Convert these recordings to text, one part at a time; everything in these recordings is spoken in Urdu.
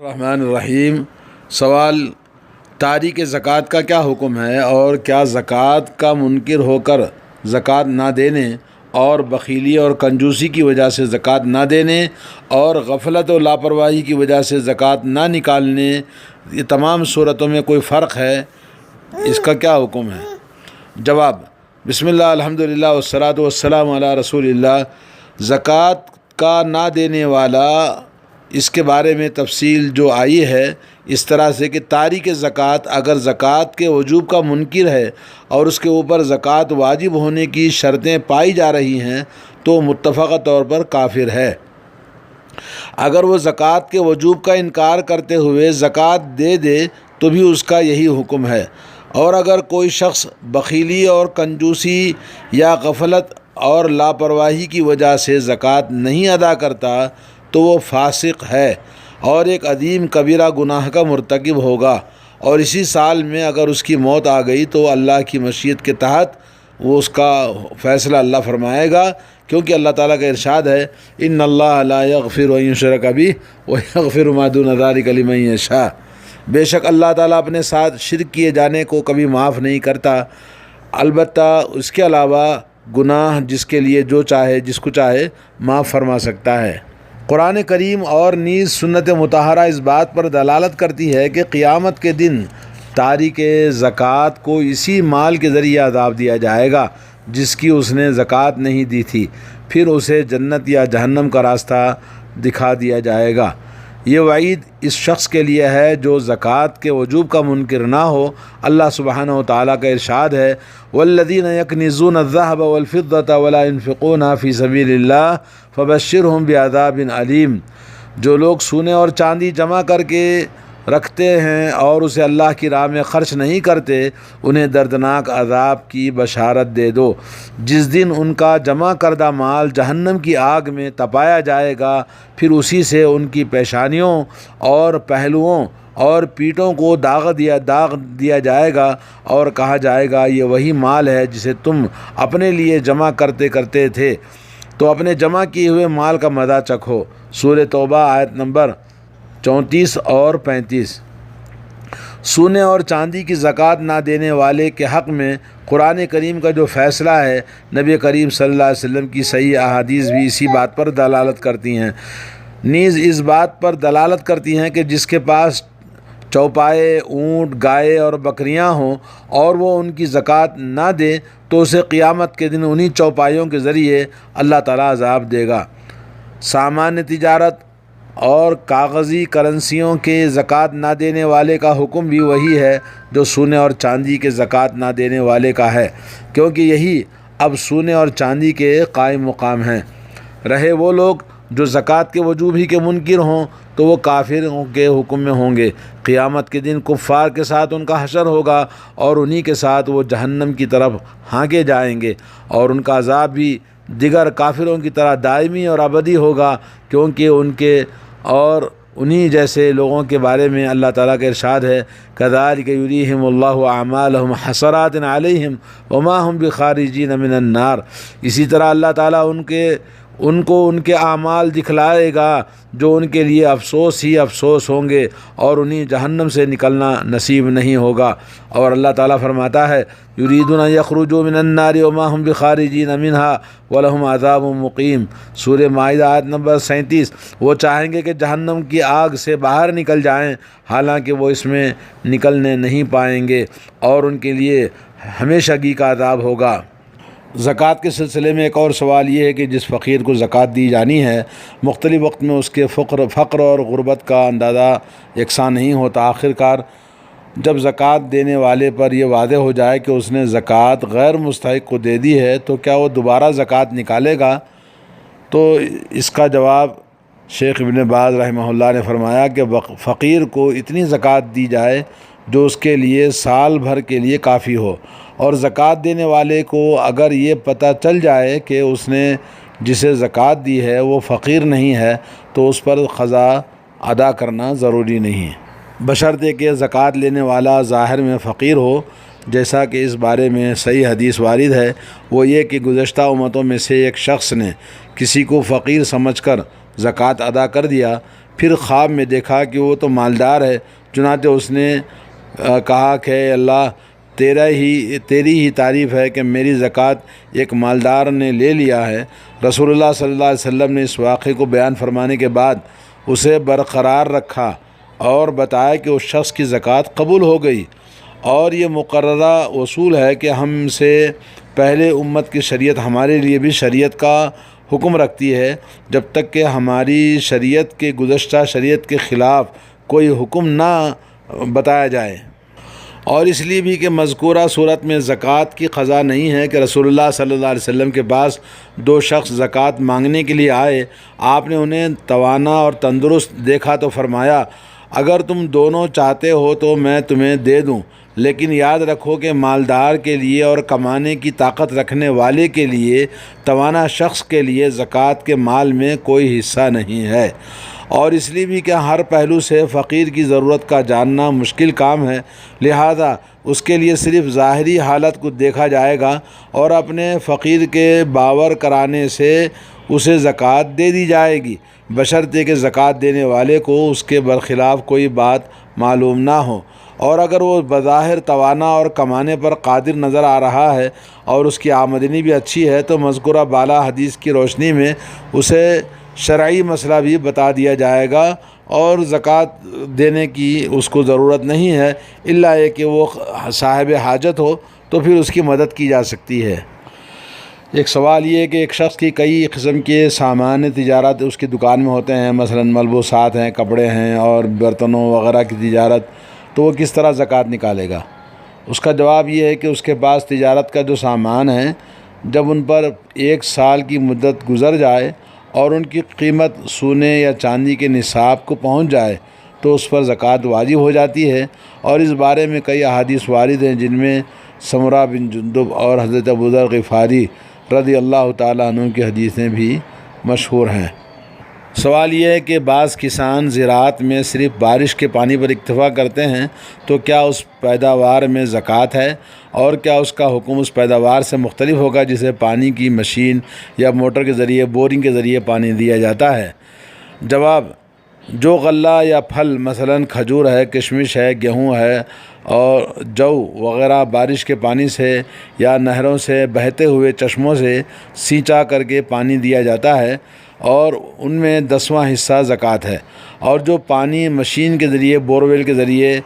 الرحمن الرحیم۔ سوال: تاریک زکوٰۃ کا کیا حکم ہے، اور کیا زکوٰۃ کا منکر ہو کر زکوٰۃ نہ دینے اور بخیلی اور کنجوسی کی وجہ سے زکوٰۃ نہ دینے اور غفلت و لاپرواہی کی وجہ سے زکوٰۃ نہ نکالنے، یہ تمام صورتوں میں کوئی فرق ہے؟ اس کا کیا حکم ہے؟ جواب: بسم اللہ، الحمدللہ والصلاۃ والسلام علی رسول اللہ۔ زکوٰۃ کا نہ دینے والا، اس کے بارے میں تفصیل جو آئی ہے اس طرح سے کہ تاریک زکوٰۃ اگر زکوٰۃ کے وجوب کا منکر ہے اور اس کے اوپر زکوٰۃ واجب ہونے کی شرطیں پائی جا رہی ہیں تو متفقہ طور پر کافر ہے۔ اگر وہ زکوٰۃ کے وجوب کا انکار کرتے ہوئے زکوٰۃ دے دے تو بھی اس کا یہی حکم ہے، اور اگر کوئی شخص بخیلی اور کنجوسی یا غفلت اور لاپرواہی کی وجہ سے زکوٰۃ نہیں ادا کرتا تو وہ فاسق ہے اور ایک عظیم کبیرہ گناہ کا مرتکب ہوگا، اور اسی سال میں اگر اس کی موت آ گئی تو اللہ کی مشیت کے تحت وہ اس کا فیصلہ اللہ فرمائے گا، کیونکہ اللہ تعالیٰ کا ارشاد ہے ان اللہ لا یغفر ان یشرک بہ ویغفر ما دون ذلک لمن یشاء۔ بے شک اللہ تعالیٰ اپنے ساتھ شرک کیے جانے کو کبھی معاف نہیں کرتا، البتہ اس کے علاوہ گناہ جس کے لیے جو چاہے، جس کو چاہے معاف فرما سکتا ہے۔ قرآن کریم اور نیز سنت مطہرہ اس بات پر دلالت کرتی ہے کہ قیامت کے دن تاریک زکوٰۃ کو اسی مال کے ذریعے عذاب دیا جائے گا جس کی اس نے زکوٰۃ نہیں دی تھی، پھر اسے جنت یا جہنم کا راستہ دکھا دیا جائے گا۔ یہ وعید اس شخص کے لیے ہے جو زکوٰۃ کے وجوب کا منکر نہ ہو۔ اللہ سبحانہ و تعالیٰ کا ارشاد ہے والذین یکنزون الذہب والفضة ولا ينفقونها فی سبیل اللہ فبشرہم بعذاب علیم۔ جو لوگ سونے اور چاندی جمع کر کے رکھتے ہیں اور اسے اللہ کی راہ میں خرچ نہیں کرتے، انہیں دردناک عذاب کی بشارت دے دو، جس دن ان کا جمع کردہ مال جہنم کی آگ میں تپایا جائے گا، پھر اسی سے ان کی پیشانیوں اور پہلوؤں اور پیٹھوں کو داغ دیا جائے گا، اور کہا جائے گا یہ وہی مال ہے جسے تم اپنے لیے جمع کرتے تھے، تو اپنے جمع کیے ہوئے مال کا مزہ چکھو۔ سورہ توبہ آیت نمبر 34 اور 35۔ سونے اور چاندی کی زکوٰۃ نہ دینے والے کے حق میں قرآن کریم کا جو فیصلہ ہے، نبی کریم صلی اللہ علیہ وسلم کی صحیح احادیث بھی اسی بات پر دلالت کرتی ہیں، نیز اس بات پر دلالت کرتی ہیں کہ جس کے پاس چوپائے، اونٹ، گائے اور بکریاں ہوں اور وہ ان کی زکوٰۃ نہ دے تو اسے قیامت کے دن انہی چوپائیوں کے ذریعے اللہ تعالیٰ عذاب دے گا۔ سامان تجارت اور کاغذی کرنسیوں کے زکوٰۃ نہ دینے والے کا حکم بھی وہی ہے جو سونے اور چاندی کے زکوٰۃ نہ دینے والے کا ہے، کیونکہ یہی اب سونے اور چاندی کے قائم مقام ہیں۔ رہے وہ لوگ جو زکوٰۃ کے وجوب ہی کے منکر ہوں تو وہ کافروں کے حکم میں ہوں گے۔ قیامت کے دن کفار کے ساتھ ان کا حشر ہوگا اور انہی کے ساتھ وہ جہنم کی طرف ہانکے جائیں گے، اور ان کا عذاب بھی دیگر کافروں کی طرح دائمی اور ابدی ہوگا، کیونکہ ان کے اور انہی جیسے لوگوں کے بارے میں اللہ تعالیٰ کا ارشاد ہے كَذَلِكَ يُرِيهِمُ اللَّهُ أَعْمَالَهُمْ حَسَرَاتٍ عَلَيْهِمْ وَمَا هُمْ بِخَارِجِينَ مِنَ النَّارِ۔ اسی طرح اللہ تعالیٰ ان کو ان کے اعمال دکھلائے گا جو ان کے لیے افسوس ہی افسوس ہوں گے، اور انہیں جہنم سے نکلنا نصیب نہیں ہوگا۔ اور اللہ تعالیٰ فرماتا ہے یریدون ان یخرجوا من النار وما هم بخارجین منها ولهم عذاب مقیم۔ سورہ مائدہ آیت نمبر 37۔ وہ چاہیں گے کہ جہنم کی آگ سے باہر نکل جائیں، حالانکہ وہ اس میں نکلنے نہیں پائیں گے، اور ان کے لیے ہمیشگی کا عذاب ہوگا۔ زکوٰۃ کے سلسلے میں ایک اور سوال یہ ہے کہ جس فقیر کو زکوٰۃ دی جانی ہے، مختلف وقت میں اس کے فقر اور غربت کا اندازہ یکساں نہیں ہوتا۔ آخر کار جب زکوٰۃ دینے والے پر یہ واضح ہو جائے کہ اس نے زکوٰۃ غیر مستحق کو دے دی ہے تو کیا وہ دوبارہ زکوٰۃ نکالے گا؟ تو اس کا جواب شیخ ابن باز رحمہ اللہ نے فرمایا کہ فقیر کو اتنی زکوٰۃ دی جائے جو اس کے لیے سال بھر کے لیے کافی ہو، اور زکوٰۃ دینے والے کو اگر یہ پتہ چل جائے کہ اس نے جسے زکوٰۃ دی ہے وہ فقیر نہیں ہے تو اس پر قضا ادا کرنا ضروری نہیں، بشرطے کہ زکوٰۃ لینے والا ظاہر میں فقیر ہو، جیسا کہ اس بارے میں صحیح حدیث وارد ہے۔ وہ یہ کہ گزشتہ امتوں میں سے ایک شخص نے کسی کو فقیر سمجھ کر زکوٰۃ ادا کر دیا، پھر خواب میں دیکھا کہ وہ تو مالدار ہے، چنانچہ اس نے کہا کہ اے اللہ تیری ہی تعریف ہے کہ میری زکوٰۃ ایک مالدار نے لے لیا ہے۔ رسول اللہ صلی اللہ علیہ وسلم نے اس واقعے کو بیان فرمانے کے بعد اسے برقرار رکھا اور بتایا کہ اس شخص کی زکوٰۃ قبول ہو گئی، اور یہ مقررہ اصول ہے کہ ہم سے پہلے امت کی شریعت ہمارے لیے بھی شریعت کا حکم رکھتی ہے، جب تک کہ ہماری شریعت کے گزشتہ شریعت کے خلاف کوئی حکم نہ بتایا جائے۔ اور اس لیے بھی کہ مذکورہ صورت میں زکوٰۃ کی قضا نہیں ہے کہ رسول اللہ صلی اللہ علیہ وسلم کے پاس دو شخص زکوٰۃ مانگنے کے لیے آئے، آپ نے انہیں توانا اور تندرست دیکھا تو فرمایا اگر تم دونوں چاہتے ہو تو میں تمہیں دے دوں، لیکن یاد رکھو کہ مالدار کے لیے اور کمانے کی طاقت رکھنے والے کے لیے، توانا شخص کے لیے زکوٰۃ کے مال میں کوئی حصہ نہیں ہے۔ اور اس لیے بھی کہ ہر پہلو سے فقیر کی ضرورت کا جاننا مشکل کام ہے، لہذا اس کے لیے صرف ظاہری حالت کو دیکھا جائے گا اور اپنے فقیر کے باور کرانے سے اسے زکوٰۃ دے دی جائے گی، بشرطے کہ زکوٰۃ دینے والے کو اس کے برخلاف کوئی بات معلوم نہ ہو، اور اگر وہ بظاہر توانا اور کمانے پر قادر نظر آ رہا ہے اور اس کی آمدنی بھی اچھی ہے تو مذکورہ بالا حدیث کی روشنی میں اسے شرعی مسئلہ بھی بتا دیا جائے گا اور زکوٰۃ دینے کی اس کو ضرورت نہیں ہے، الا یہ کہ وہ صاحب حاجت ہو تو پھر اس کی مدد کی جا سکتی ہے۔ ایک سوال یہ ہے کہ ایک شخص کی کئی قسم کے سامان تجارت اس کی دکان میں ہوتے ہیں، مثلا ملبوسات ہیں، کپڑے ہیں اور برتنوں وغیرہ کی تجارت، تو وہ کس طرح زکوٰۃ نکالے گا؟ اس کا جواب یہ ہے کہ اس کے پاس تجارت کا جو سامان ہے، جب ان پر 1 سال کی مدت گزر جائے اور ان کی قیمت سونے یا چاندی کے نصاب کو پہنچ جائے تو اس پر زکوٰۃ واجب ہو جاتی ہے، اور اس بارے میں کئی احادیث وارد ہیں جن میں سمرہ بن جندب اور حضرت ابوذر غفاری رضی اللہ تعالیٰ عنہ کی حدیثیں بھی مشہور ہیں۔ سوال یہ ہے کہ بعض کسان زراعت میں صرف بارش کے پانی پر اکتفا کرتے ہیں، تو کیا اس پیداوار میں زکوٰۃ ہے، اور کیا اس کا حکم اس پیداوار سے مختلف ہوگا جسے پانی کی مشین یا موٹر کے ذریعے بورنگ کے ذریعے پانی دیا جاتا ہے؟ جواب: جو غلہ یا پھل مثلا کھجور ہے، کشمش ہے، گیہوں ہے اور جو وغیرہ بارش کے پانی سے یا نہروں سے بہتے ہوئے چشموں سے سینچا کر کے پانی دیا جاتا ہے اور ان میں 10واں حصہ زکوٰۃ ہے، اور جو پانی مشین کے ذریعے بورویل کے ذریعے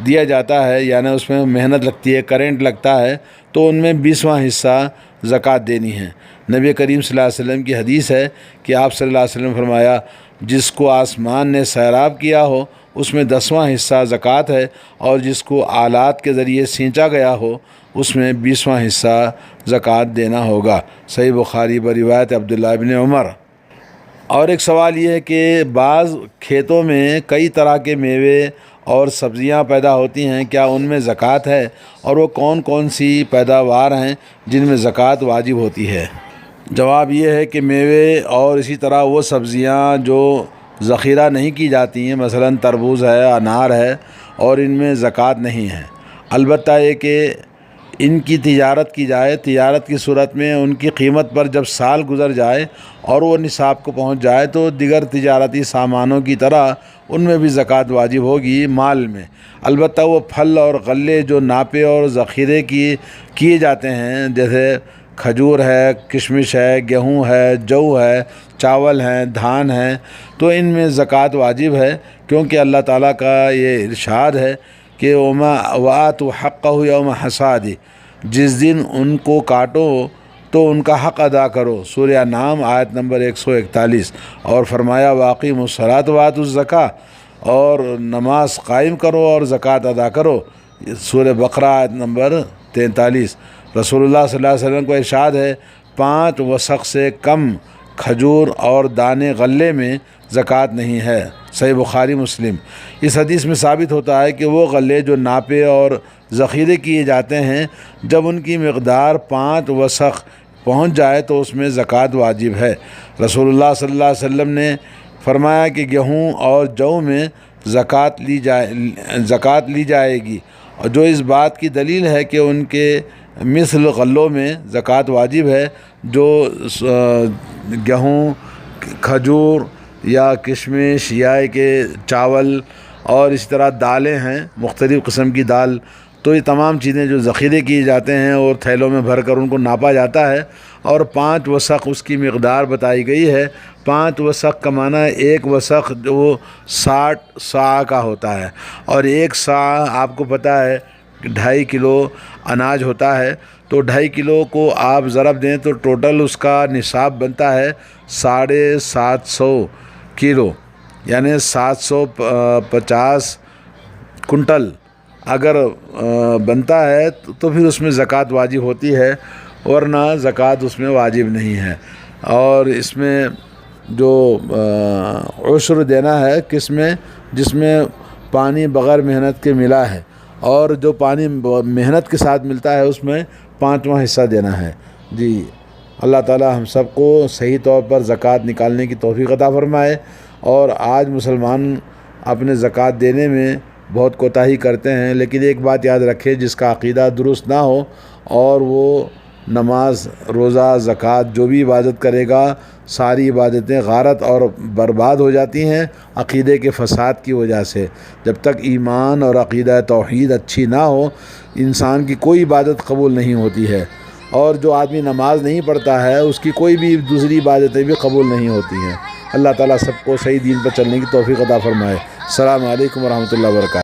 دیا جاتا ہے یعنی اس میں محنت لگتی ہے، کرنٹ لگتا ہے، تو ان میں 20واں حصہ زکوٰۃ دینی ہے۔ نبی کریم صلی اللہ علیہ وسلم کی حدیث ہے کہ آپ صلی اللہ علیہ وسلم فرمایا جس کو آسمان نے سیراب کیا ہو اس میں 10واں حصہ زکوٰۃ ہے، اور جس کو آلات کے ذریعے سینچا گیا ہو اس میں 20واں حصہ زکوٰۃ دینا ہوگا۔ صحیح بخاری بروایت عبداللہ بن عمر۔ اور ایک سوال یہ ہے کہ بعض کھیتوں میں کئی طرح کے میوے اور سبزیاں پیدا ہوتی ہیں، کیا ان میں زکوٰۃ ہے، اور وہ کون کون سی پیداوار ہیں جن میں زکوٰۃ واجب ہوتی ہے؟ جواب یہ ہے کہ میوے اور اسی طرح وہ سبزیاں جو ذخیرہ نہیں کی جاتی ہیں، مثلا تربوز ہے، انار ہے، اور ان میں زکوٰۃ نہیں ہے، البتہ یہ کہ ان کی تجارت کی جائے، تجارت کی صورت میں ان کی قیمت پر جب سال گزر جائے اور وہ نصاب کو پہنچ جائے تو دیگر تجارتی سامانوں کی طرح ان میں بھی زکوٰۃ واجب ہوگی مال میں۔ البتہ وہ پھل اور غلے جو ناپے اور ذخیرے کیے جاتے ہیں، جیسے کھجور ہے، کشمش ہے، گیہوں ہے، جو ہے، چاول ہیں، دھان ہیں، تو ان میں زکوٰۃ واجب ہے، کیونکہ اللہ تعالیٰ کا یہ ارشاد ہے کہ وَآتُوا حَقَّهُ يَوْمَ حَصَادِهِ، جس دن ان کو کاٹو تو ان کا حق ادا کرو، سورہ انعام آیت نمبر 141، اور فرمایا وَأَقِیمُوا الصَّلَاةَ وَآتُوا الزَّکَاةَ، اور نماز قائم کرو اور زکوٰۃ ادا کرو، سورہ بقرہ آیت نمبر 43۔ رسول اللہ صلی اللہ علیہ وسلم کو ارشاد ہے 5 وسق سے کم کھجور اور دانے غلے میں زکوٰۃ نہیں ہے، صحیح بخاری مسلم۔ اس حدیث میں ثابت ہوتا ہے کہ وہ غلے جو ناپے اور ذخیرے کیے جاتے ہیں، جب ان کی مقدار 5 وسق پہنچ جائے تو اس میں زکوٰۃ واجب ہے۔ رسول اللہ صلی اللہ علیہ وسلم نے فرمایا کہ گیہوں اور جو میں زکوٰۃ لی جائے گی، اور جو اس بات کی دلیل ہے کہ ان کے مثل غلوں میں زکوٰۃ واجب ہے، جو گیہوں، کھجور، یا کشمش یا کہ چاول اور اس طرح دالیں ہیں، مختلف قسم کی دال، تو یہ تمام چیزیں جو ذخیرے کیے جاتے ہیں اور تھیلوں میں بھر کر ان کو ناپا جاتا ہے، اور 5 وسق اس کی مقدار بتائی گئی ہے۔ 5 وسق کا معنی ہے ایک وسق جو 60 صاع کا ہوتا ہے، اور ایک صاع آپ کو پتہ ہے کہ 2.5 کلو اناج ہوتا ہے، تو 2.5 کلو کو آپ ضرب دیں تو ٹوٹل اس کا نصاب بنتا ہے 750 کلو، یعنی 750 کنٹل اگر بنتا ہے تو پھر اس میں زکوٰۃ واجب ہوتی ہے، ورنہ زکوٰۃ اس میں واجب نہیں ہے۔ اور اس میں جو عشر دینا ہے کس میں، جس میں پانی بغیر محنت کے ملا ہے، اور جو پانی محنت کے ساتھ ملتا ہے اس میں 5واں حصہ دینا ہے۔ جی، اللہ تعالی ہم سب کو صحیح طور پر زکوٰۃ نکالنے کی توفیق عطا فرمائے۔ اور آج مسلمان اپنے زکوٰۃ دینے میں بہت کوتاہی کرتے ہیں، لیکن ایک بات یاد رکھے، جس کا عقیدہ درست نہ ہو اور وہ نماز، روزہ، زکوٰۃ جو بھی عبادت کرے گا، ساری عبادتیں غارت اور برباد ہو جاتی ہیں عقیدے کے فساد کی وجہ سے۔ جب تک ایمان اور عقیدہ توحید اچھی نہ ہو، انسان کی کوئی عبادت قبول نہیں ہوتی ہے، اور جو آدمی نماز نہیں پڑھتا ہے اس کی کوئی بھی دوسری عبادتیں بھی قبول نہیں ہوتی ہیں۔ اللہ تعالیٰ سب کو صحیح دین پر چلنے کی توفیق عطا فرمائے۔ السلام علیکم ورحمۃ اللہ وبرکاتہ۔